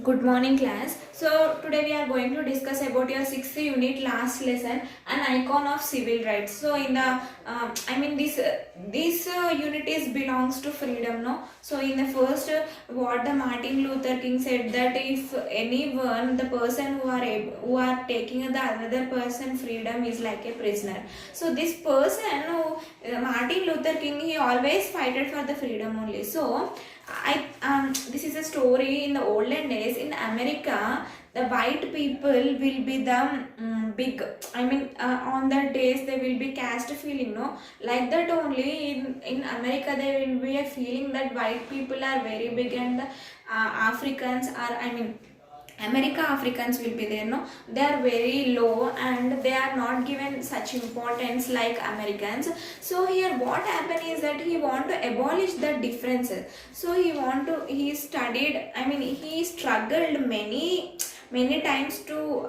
Good morning class. So today we are going to discuss about your sixth unit last lesson, an icon of civil rights. So in the this unit is belongs to freedom, no. So in the first what the Martin Luther King said, that if anyone, the person who are taking the another person freedom is like a prisoner. So this person who Martin Luther King, he always fighted for the freedom only. So this is a story in the olden days in America. The white people will be the big. On that days they will be caste feeling, no, like that only. In America there will be a feeling that white people are very big and Africans are. America Africans will be there, no, they are very low and they are not given such importance like Americans. So here what happened is that he want to abolish the differences. So he studied, he struggled many times to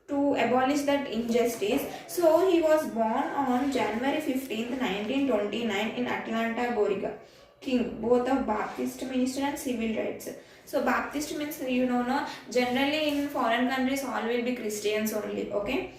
to abolish that injustice. So he was born on January 15th, 1929 in Atlanta, Georgia. King, both of Baptist minister and civil rights. So Baptist means, no, generally in foreign countries all will be Christians only. Okay.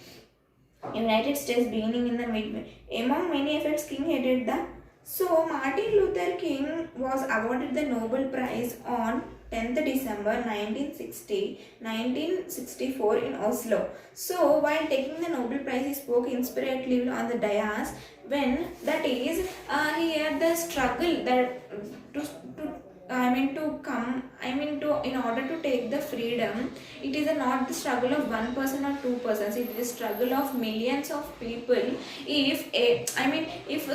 United States beginning in the mid. Among many efforts, King headed the. So Martin Luther King was awarded the Nobel Prize on 10th December 1964 in Oslo. So while taking the Nobel Prize, he spoke inspiratively on the dais. When that is, he had the struggle that to to in order to take the freedom, it is not the struggle of one person or two persons, it is the struggle of millions of people. If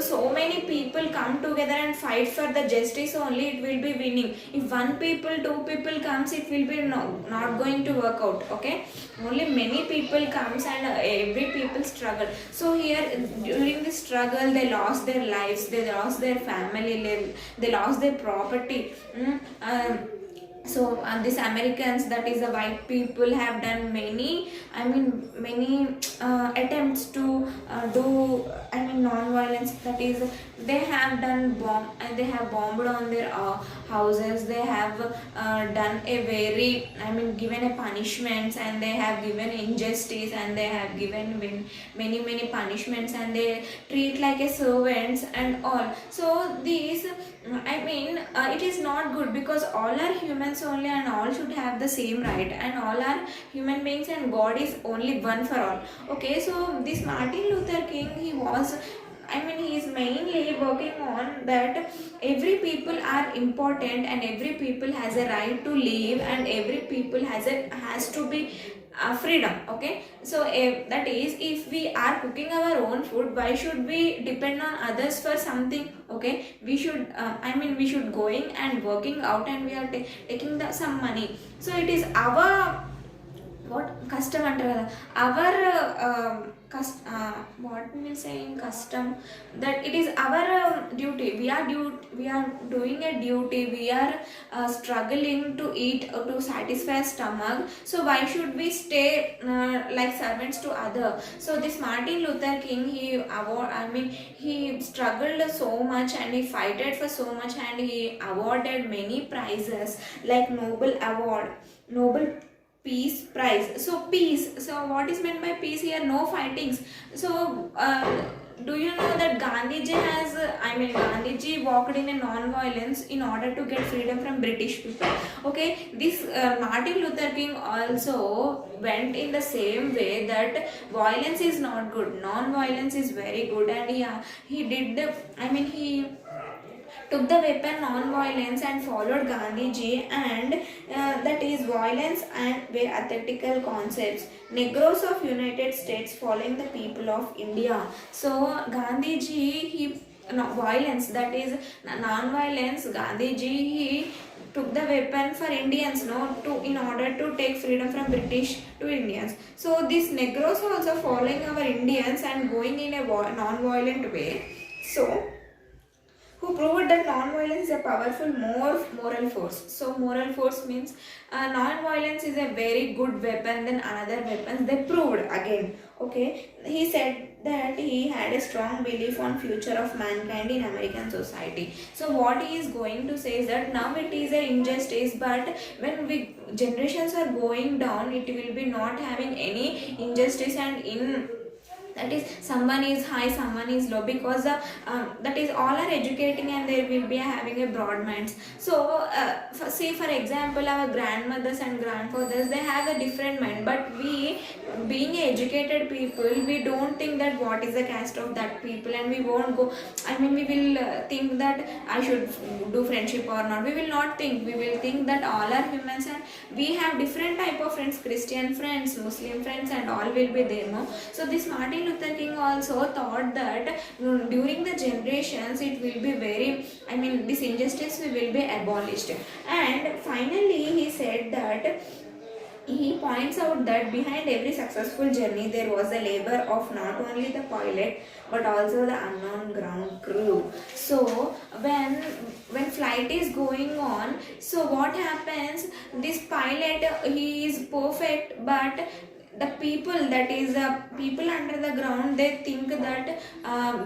so many people come together and fight for the justice only, it will be winning. If one people, two people comes, it will be not going to work out. Okay, only many people comes and every people struggle. So here during this struggle they lost their lives, they lost their family, they lost their property. So these Americans, that is the white people, have done many attempts to do non-violence. That is, they have done bomb and they have bombed on their houses. They have done a very given a punishments, and they have given injustice, and they have given many punishments, and they treat like a servants and all. So these it is not good, because all are humans only and all should have the same right, and all are human beings and God is only one for all. Okay, so this Martin Luther King, he is mainly working on that every people are important and every people has a right to live, and every people has to be freedom. Okay, so that is, if we are cooking our own food, why should we depend on others for something? Okay, we should we should going and working out, and we are taking some money. So it is our what custom under our what we will say in custom, that it is our duty. We are doing a duty. We are struggling to eat to satisfy stomach. So why should we stay like servants to other? So this Martin Luther King, he struggled so much and he fighted for so much, and he awarded many prizes like Nobel Peace Prize. So peace. So what is meant by peace here? No fightings. So do you know that Gandhiji has? Gandhiji walked in a non-violence in order to get freedom from British people. Okay, this Martin Luther King also went in the same way, that violence is not good. Non-violence is very good, and he did the. He took the weapon non-violence and followed Gandhiji, and that is violence and were ethical concepts. Negroes of United States following the people of India. So Gandhiji, he no, violence, that is non-violence. Gandhiji, he took the weapon for Indians, no, to in order to take freedom from British to Indians. So these Negroes also following our Indians and going in a non-violent way. So who proved that non-violence is a powerful moral force. So moral force means non-violence is a very good weapon than another weapons. They proved again. Okay, he said that he had a strong belief on future of mankind in American society. So what he is going to say is that now it is a injustice, but when we generations are going down, it will be not having any injustice, and in that is someone is high, someone is low, because that is all are educating and they will be having a broad minds. So say for example our grandmothers and grandfathers, they have a different mind, but we being educated people, we don't think that what is the caste of that people, and we won't go, I mean we will think that I should do friendship or not. We will not think, we will think that all are humans, and we have different type of friends, Christian friends, Muslim friends, and all will be there, no? So this Martin Luther King also thought that during the generations it will be very, I mean this injustice will be abolished. And finally he said that he points out that behind every successful journey there was a labor of not only the pilot but also the unknown ground crew. So when flight is going on, so what happens, this pilot he is perfect, but the people, that is people under the ground, they think that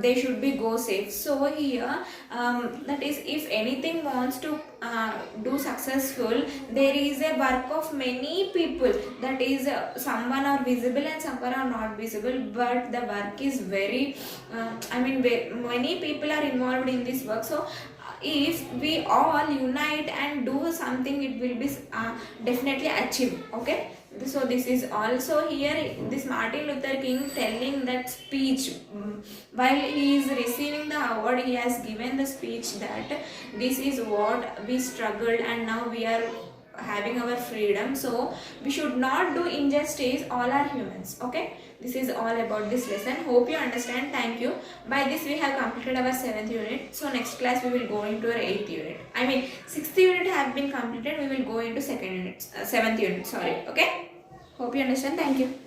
they should be go safe. So here that is, if anything wants to do successful, there is a work of many people, that is someone are visible and someone are not visible, but the work is very I mean many people are involved in this work. So if we all unite and do something, it will be definitely achieved. Okay, so this is also here this Martin Luther King telling that speech, while he is receiving the award, he has given the speech that this is what we struggled and now we are having our freedom. So we should not do injustice, all are humans. Okay, this is all about this lesson. Hope you understand. Thank you. By this we have completed our 7th unit. So next class we will go into our 8th unit, I mean 6th unit have been completed, we will go into 2nd unit 7th unit, sorry. Okay, hope you understand. Thank you.